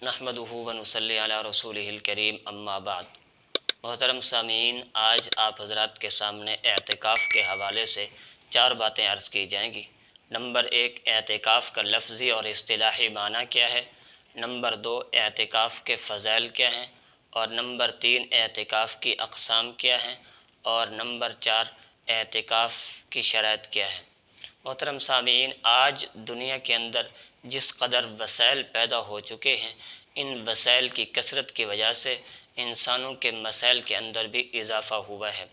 نحمدہ و نصلی علی رسولہ الکریم اما بعد۔ محترم سامعین، آج آپ حضرات کے سامنے اعتکاف کے حوالے سے 4 باتیں عرض کی جائیں گی۔ نمبر 1، اعتکاف کا لفظی اور اصطلاحی معنی کیا ہے۔ نمبر 2، اعتکاف کے فضائل کیا ہیں۔ اور نمبر 3، اعتکاف کی اقسام کیا ہیں۔ اور نمبر 4، اعتکاف کی شرائط کیا ہے۔ محترم سامعین، آج دنیا کے اندر جس قدر وسائل پیدا ہو چکے ہیں، ان وسائل کی کثرت کی وجہ سے انسانوں کے مسائل کے اندر بھی اضافہ ہوا ہے۔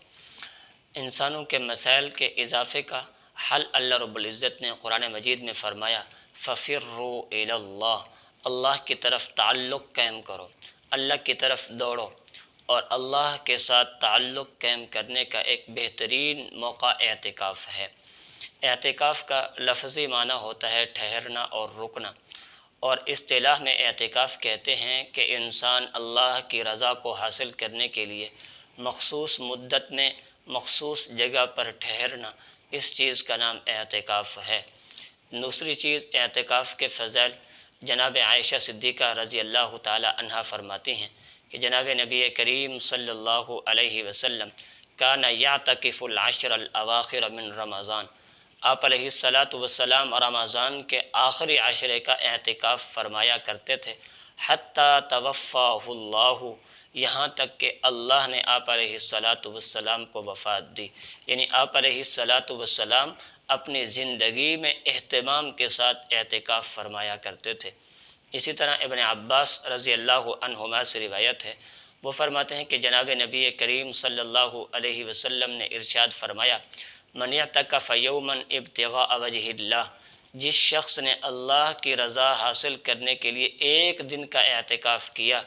انسانوں کے مسائل کے اضافے کا حل اللہ رب العزت نے قرآن مجید میں فرمایا، فَفِرُّوا إِلَى اللَّهِ، اللہ کی طرف تعلق قائم کرو، اللہ کی طرف دوڑو۔ اور اللہ کے ساتھ تعلق قائم کرنے کا ایک بہترین موقع اعتکاف ہے۔ اعتکاف کا لفظی معنی ہوتا ہے ٹھہرنا اور رکنا، اور اصطلاح میں اعتکاف کہتے ہیں کہ انسان اللہ کی رضا کو حاصل کرنے کے لیے مخصوص مدت میں مخصوص جگہ پر ٹھہرنا، اس چیز کا نام اعتکاف ہے۔ دوسری چیز، اعتکاف کے فضائل، جناب عائشہ صدیقہ رضی اللہ تعالی عنہا فرماتی ہیں کہ جناب نبی کریم صلی اللہ علیہ وسلم کان یعتکف العشر الاواخر من رمضان، آپ علیہ السلام رمضان کے آخری عشرے کا اعتکاف فرمایا کرتے تھے، حتیٰ توفاہ اللہ، یہاں تک کہ اللہ نے آپ علیہ السلام کو وفات دی، یعنی آپ علیہ السلام اپنی زندگی میں اہتمام کے ساتھ اعتکاف فرمایا کرتے تھے۔ اسی طرح ابن عباس رضی اللہ عنہما سے روایت ہے، وہ فرماتے ہیں کہ جناب نبی کریم صلی اللہ علیہ وسلم نے ارشاد فرمایا، من اعتکف یوما ابتغاء وجہ اللہ، جس شخص نے اللہ کی رضا حاصل کرنے کے لیے ایک دن کا اعتکاف کیا،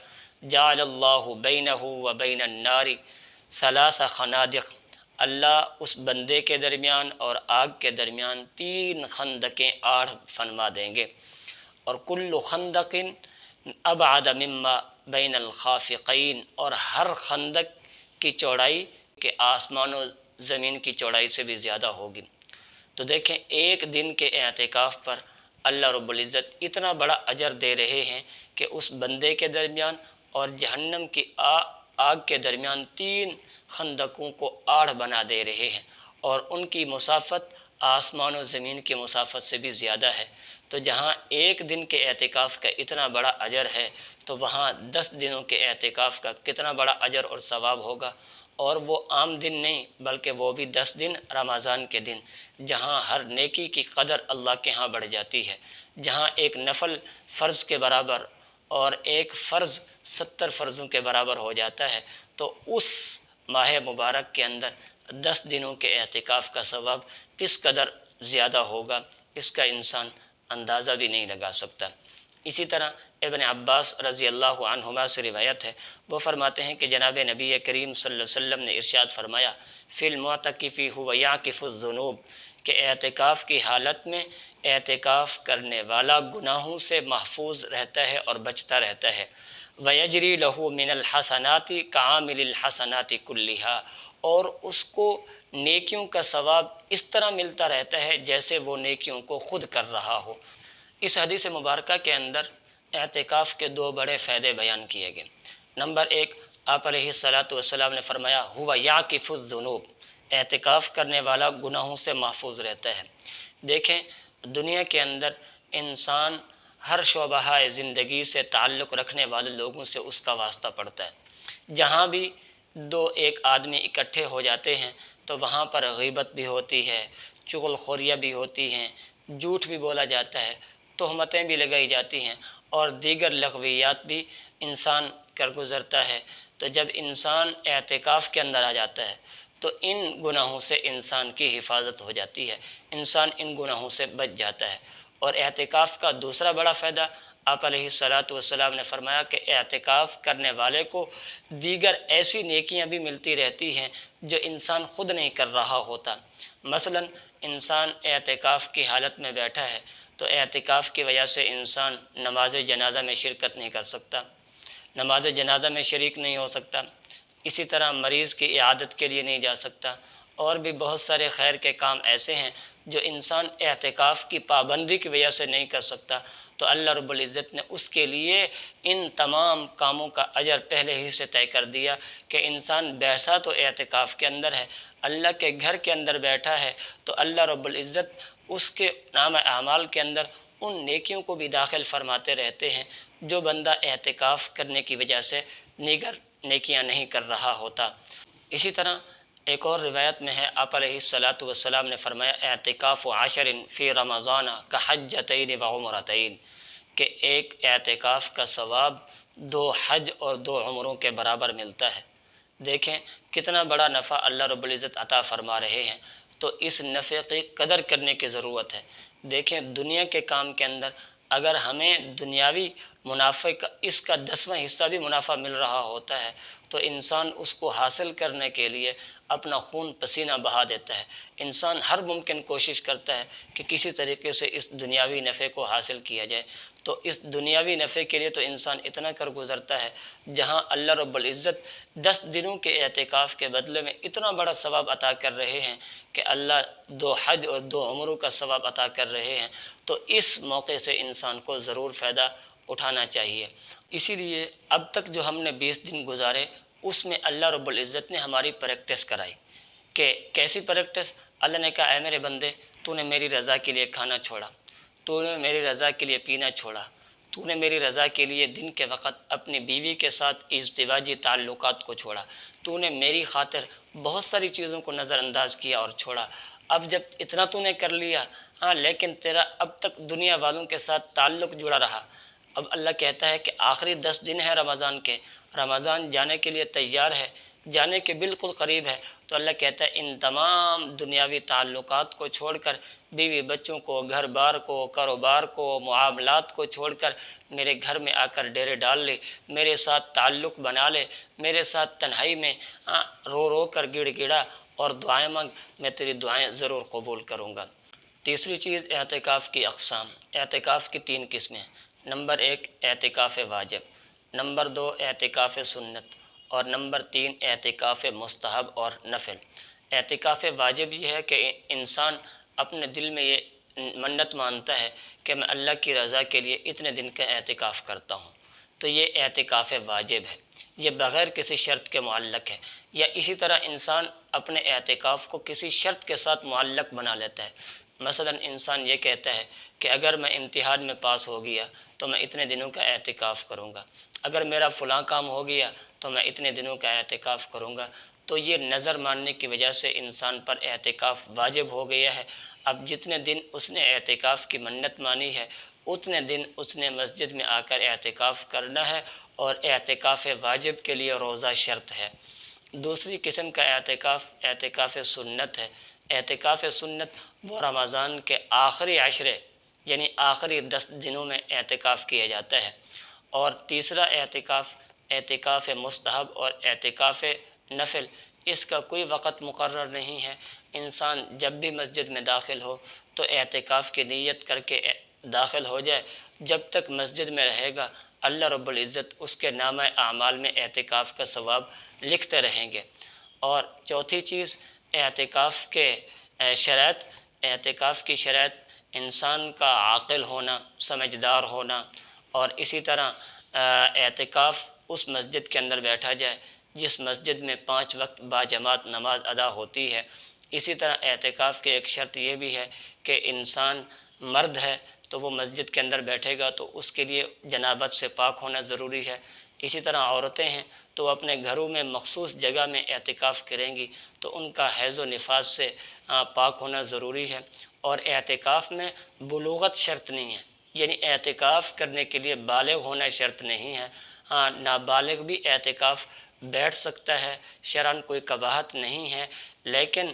جعل اللہ بینہ و بین النار 3 خنادق، اللہ اس بندے کے درمیان اور آگ کے درمیان 3 خندقیں آڑ فرما دیں گے، اور کل خندق ابعد مما بین الخافقین، اور ہر خندق کی چوڑائی کہ آسمان و زمین کی چوڑائی سے بھی زیادہ ہوگی۔ تو دیکھیں، ایک دن کے اعتکاف پر اللہ رب العزت اتنا بڑا اجر دے رہے ہیں کہ اس بندے کے درمیان اور جہنم کی آگ کے درمیان 3 خندقوں کو آڑ بنا دے رہے ہیں، اور ان کی مسافت آسمان و زمین کی مسافت سے بھی زیادہ ہے۔ تو جہاں ایک دن کے اعتکاف کا اتنا بڑا اجر ہے، تو وہاں 10 دنوں کے اعتکاف کا کتنا بڑا اجر اور ثواب ہوگا، اور وہ عام دن نہیں بلکہ وہ بھی 10 دن رمضان کے دن، جہاں ہر نیکی کی قدر اللہ کے ہاں بڑھ جاتی ہے، جہاں ایک نفل فرض کے برابر اور ایک فرض 70 فرضوں کے برابر ہو جاتا ہے۔ تو اس ماہ مبارک کے اندر 10 دنوں کے اعتکاف کا ثواب کس قدر زیادہ ہوگا، اس کا انسان اندازہ بھی نہیں لگا سکتا۔ اسی طرح ابن عباس رضی اللہ عنہما سے روایت ہے، وہ فرماتے ہیں کہ جناب نبی کریم صلی اللہ علیہ وسلم نے ارشاد فرمایا، فی المعتکف هو یعکف الذنوب، کہ اعتکاف کی حالت میں اعتکاف کرنے والا گناہوں سے محفوظ رہتا ہے اور بچتا رہتا ہے، ویجری لہ من الحسنات کعامل الحسنات کلھا، اور اس کو نیکیوں کا ثواب اس طرح ملتا رہتا ہے جیسے وہ نیکیوں کو خود کر رہا ہو۔ اس حدیث مبارکہ کے اندر اعتکاف کے 2 بڑے فائدے بیان کیے گئے۔ نمبر 1، آپ علیہ السلام نے فرمایا، ہوا یعکف الذنوب، اعتکاف کرنے والا گناہوں سے محفوظ رہتا ہے۔ دیکھیں، دنیا کے اندر انسان ہر شعبہ زندگی سے تعلق رکھنے والے لوگوں سے اس کا واسطہ پڑتا ہے۔ جہاں بھی 2-1 آدمی اکٹھے ہو جاتے ہیں تو وہاں پر غیبت بھی ہوتی ہے، چغل خوریاں بھی ہوتی ہیں، جھوٹ بھی بولا جاتا ہے، تہمتیں بھی لگائی جاتی ہیں، اور دیگر لغویات بھی انسان کر گزرتا ہے۔ تو جب انسان اعتکاف کے اندر آ جاتا ہے تو ان گناہوں سے انسان کی حفاظت ہو جاتی ہے، انسان ان گناہوں سے بچ جاتا ہے۔ اور اعتکاف کا دوسرا بڑا فائدہ، آپ علیہ السلام نے فرمایا کہ اعتکاف کرنے والے کو دیگر ایسی نیکیاں بھی ملتی رہتی ہیں جو انسان خود نہیں کر رہا ہوتا۔ مثلا انسان اعتکاف کی حالت میں بیٹھا ہے تو اعتکاف کی وجہ سے انسان نماز جنازہ میں شرکت نہیں کر سکتا، نماز جنازہ میں شریک نہیں ہو سکتا، اسی طرح مریض کی عیادت کے لیے نہیں جا سکتا، اور بھی بہت سارے خیر کے کام ایسے ہیں جو انسان اعتکاف کی پابندی کی وجہ سے نہیں کر سکتا، تو اللہ رب العزت نے اس کے لیے ان تمام کاموں کا اجر پہلے ہی سے طے کر دیا کہ انسان بیٹھا تو اعتکاف کے اندر ہے، اللہ کے گھر کے اندر بیٹھا ہے، تو اللہ رب العزت اس کے نام اعمال کے اندر ان نیکیوں کو بھی داخل فرماتے رہتے ہیں جو بندہ اعتکاف کرنے کی وجہ سے نیگر نیکیاں نہیں کر رہا ہوتا۔ اسی طرح ایک اور روایت میں ہے، آپ علیہ الصلاۃ والسلام نے فرمایا اعتکاف عشر فی رمضان کحجتین وعمرتین، کہ ایک اعتکاف کا ثواب 2 حج اور 2 عمروں کے برابر ملتا ہے۔ دیکھیں کتنا بڑا نفع اللہ رب العزت عطا فرما رہے ہیں، تو اس نفع کی قدر کرنے کی ضرورت ہے۔ دیکھیں دنیا کے کام کے اندر اگر ہمیں دنیاوی منافع کا اس کا 10واں حصہ بھی منافع مل رہا ہوتا ہے تو انسان اس کو حاصل کرنے کے لیے اپنا خون پسینہ بہا دیتا ہے، انسان ہر ممکن کوشش کرتا ہے کہ کسی طریقے سے اس دنیاوی نفع کو حاصل کیا جائے۔ تو اس دنیاوی نفع کے لیے تو انسان اتنا کر گزرتا ہے، جہاں اللہ رب العزت 10 دنوں کے اعتکاف کے بدلے میں اتنا بڑا ثواب عطا کر رہے ہیں کہ اللہ 2 حج اور 2 عمروں کا ثواب عطا کر رہے ہیں، تو اس موقع سے انسان کو ضرور فائدہ اٹھانا چاہیے۔ اسی لیے اب تک جو ہم نے 20 دن گزارے اس میں اللہ رب العزت نے ہماری پریکٹس کرائی، کہ کیسی پریکٹس؟ اللہ نے کہا اے میرے بندے، تو نے میری رضا کے لیے کھانا چھوڑا، تو نے میری رضا کے لیے پینا چھوڑا، تو نے میری رضا کے لیے دن کے وقت اپنی بیوی کے ساتھ ازدواجی تعلقات کو چھوڑا، تو نے میری خاطر بہت ساری چیزوں کو نظر انداز کیا اور چھوڑا۔ اب جب اتنا تو نے کر لیا، لیکن تیرا اب تک دنیا والوں کے ساتھ تعلق جڑا رہا۔ اب اللہ کہتا ہے کہ آخری 10 دن ہے رمضان کے، رمضان جانے کے لیے تیار ہے، جانے کے بالکل قریب ہے، تو اللہ کہتا ہے ان تمام دنیاوی تعلقات کو چھوڑ کر، بیوی بچوں کو، گھر بار کو، کاروبار کو، معاملات کو چھوڑ کر میرے گھر میں آ کر ڈیرے ڈال لے، میرے ساتھ تعلق بنا لے، میرے ساتھ تنہائی میں رو رو کر گڑ گڑا اور دعائیں مانگ، میں تیری دعائیں ضرور قبول کروں گا۔ تیسری چیز اعتکاف کی اقسام۔ اعتکاف کی 3 قسمیں۔ نمبر 1 اعتکاف واجب، نمبر 2 اعتکاف سنت، اور نمبر 3 اعتکاف مستحب اور نفل۔ اعتکاف واجب یہ ہے کہ انسان اپنے دل میں یہ منت مانتا ہے کہ میں اللہ کی رضا کے لیے اتنے دن کا اعتکاف کرتا ہوں، تو یہ اعتکاف واجب ہے، یہ بغیر کسی شرط کے معلق ہے۔ یا اسی طرح انسان اپنے اعتکاف کو کسی شرط کے ساتھ معلق بنا لیتا ہے، مثلا انسان یہ کہتا ہے کہ اگر میں امتحان میں پاس ہو گیا تو میں اتنے دنوں کا اعتکاف کروں گا، اگر میرا فلاں کام ہو گیا تو میں اتنے دنوں کا اعتکاف کروں گا، تو یہ نظر ماننے کی وجہ سے انسان پر اعتکاف واجب ہو گیا ہے۔ اب جتنے دن اس نے اعتکاف کی منت مانی ہے اتنے دن اس نے مسجد میں آ کر اعتکاف کرنا ہے، اور اعتکاف واجب کے لیے روزہ شرط ہے۔ دوسری قسم کا اعتکاف اعتکاف سنت ہے۔ اعتکاف سنت وہ رمضان کے آخری عشرے یعنی آخری 10 دنوں میں اعتکاف کیا جاتا ہے۔ اور تیسرا اعتکاف اعتکاف مستحب اور اعتکاف نفل، اس کا کوئی وقت مقرر نہیں ہے، انسان جب بھی مسجد میں داخل ہو تو اعتکاف کی نیت کر کے داخل ہو جائے، جب تک مسجد میں رہے گا اللہ رب العزت اس کے نامہ اعمال میں اعتکاف کا ثواب لکھتے رہیں گے۔ اور چوتھی چیز اعتکاف کے شرائط۔ اعتکاف کی شرائط انسان کا عاقل ہونا، سمجھدار ہونا، اور اسی طرح اعتکاف اس مسجد کے اندر بیٹھا جائے جس مسجد میں 5 وقت باجماعت نماز ادا ہوتی ہے۔ اسی طرح اعتکاف کی ایک شرط یہ بھی ہے کہ انسان مرد ہے تو وہ مسجد کے اندر بیٹھے گا تو اس کے لیے جنابت سے پاک ہونا ضروری ہے۔ اسی طرح عورتیں ہیں تو وہ اپنے گھروں میں مخصوص جگہ میں اعتکاف کریں گی تو ان کا حیض و نفاس سے پاک ہونا ضروری ہے۔ اور اعتکاف میں بلوغت شرط نہیں ہے، یعنی اعتکاف کرنے کے لیے بالغ ہونا شرط نہیں ہے، نابالغ بھی اعتکاف بیٹھ سکتا ہے، شرعاً کوئی قباحت نہیں ہے، لیکن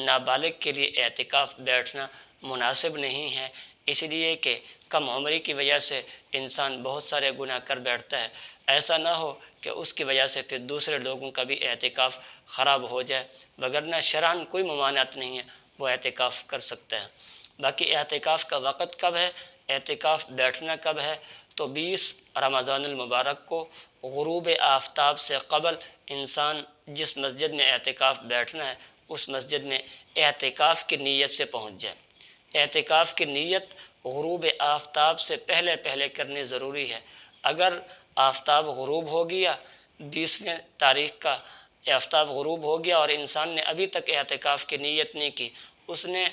نابالغ کے لیے اعتکاف بیٹھنا مناسب نہیں ہے، اس لیے کہ کم عمری کی وجہ سے انسان بہت سارے گناہ کر بیٹھتا ہے، ایسا نہ ہو کہ اس کی وجہ سے پھر دوسرے لوگوں کا بھی اعتکاف خراب ہو جائے، وگرنہ شرعاً کوئی ممانعت نہیں ہے، وہ اعتکاف کر سکتا ہے۔ باقی اعتکاف کا وقت کب ہے، اعتکاف بیٹھنا کب ہے، تو 20 رمضان المبارک کو غروب آفتاب سے قبل انسان جس مسجد میں اعتکاف بیٹھنا ہے اس مسجد میں اعتکاف کی نیت سے پہنچ جائے۔ اعتکاف کی نیت غروب آفتاب سے پہلے پہلے کرنی ضروری ہے۔ اگر آفتاب غروب ہو گیا، 20ویں تاریخ کا آفتاب غروب ہو گیا اور انسان نے ابھی تک اعتکاف کی نیت نہیں کی، اس نے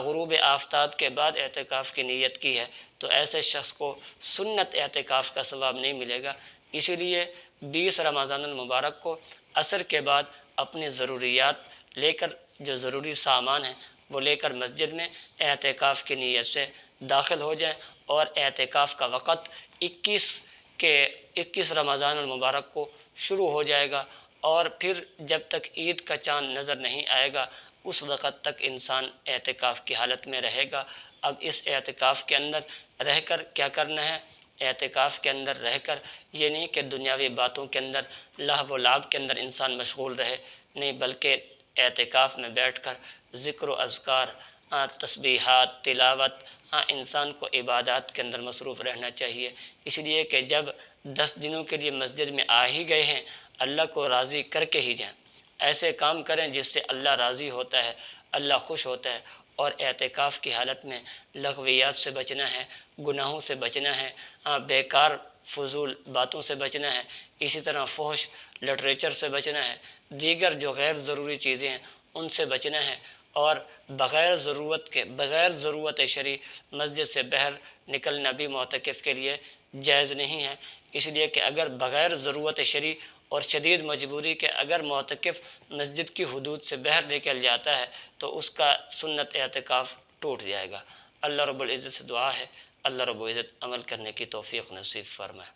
غروب آفتاب کے بعد اعتکاف کی نیت کی ہے، تو ایسے شخص کو سنت اعتکاف کا ثواب نہیں ملے گا۔ اسی لیے 20 رمضان المبارک کو عصر کے بعد اپنی ضروریات لے کر، جو ضروری سامان ہیں وہ لے کر مسجد میں اعتکاف کی نیت سے داخل ہو جائیں، اور اعتکاف کا وقت 21 رمضان المبارک کو شروع ہو جائے گا، اور پھر جب تک عید کا چاند نظر نہیں آئے گا اس وقت تک انسان اعتکاف کی حالت میں رہے گا۔ اب اس اعتکاف کے اندر رہ کر کیا کرنا ہے؟ اعتکاف کے اندر رہ کر یہ نہیں کہ دنیاوی باتوں کے اندر، لہو و لعب کے اندر انسان مشغول رہے، نہیں، بلکہ اعتکاف میں بیٹھ کر ذکر و اذکار، تسبیحات، تلاوت، انسان کو عبادات کے اندر مصروف رہنا چاہیے۔ اس لیے کہ جب 10 دنوں کے لیے مسجد میں آ ہی گئے ہیں، اللہ کو راضی کر کے ہی جائیں، ایسے کام کریں جس سے اللہ راضی ہوتا ہے، اللہ خوش ہوتا ہے۔ اور اعتکاف کی حالت میں لغویات سے بچنا ہے، گناہوں سے بچنا ہے، بیکار فضول باتوں سے بچنا ہے، اسی طرح فحش لٹریچر سے بچنا ہے، دیگر جو غیر ضروری چیزیں ہیں ان سے بچنا ہے، اور بغیر ضرورت شرعی مسجد سے باہر نکلنا بھی معتکف کے لیے جائز نہیں ہے۔ اس لیے کہ اگر بغیر ضرورت شرعی اور شدید مجبوری کے اگر معتکف مسجد کی حدود سے باہر نکل جاتا ہے تو اس کا سنت اعتکاف ٹوٹ جائے گا۔ اللہ رب العزت سے دعا ہے اللہ رب العزت عمل کرنے کی توفیق نصیب فرمائے۔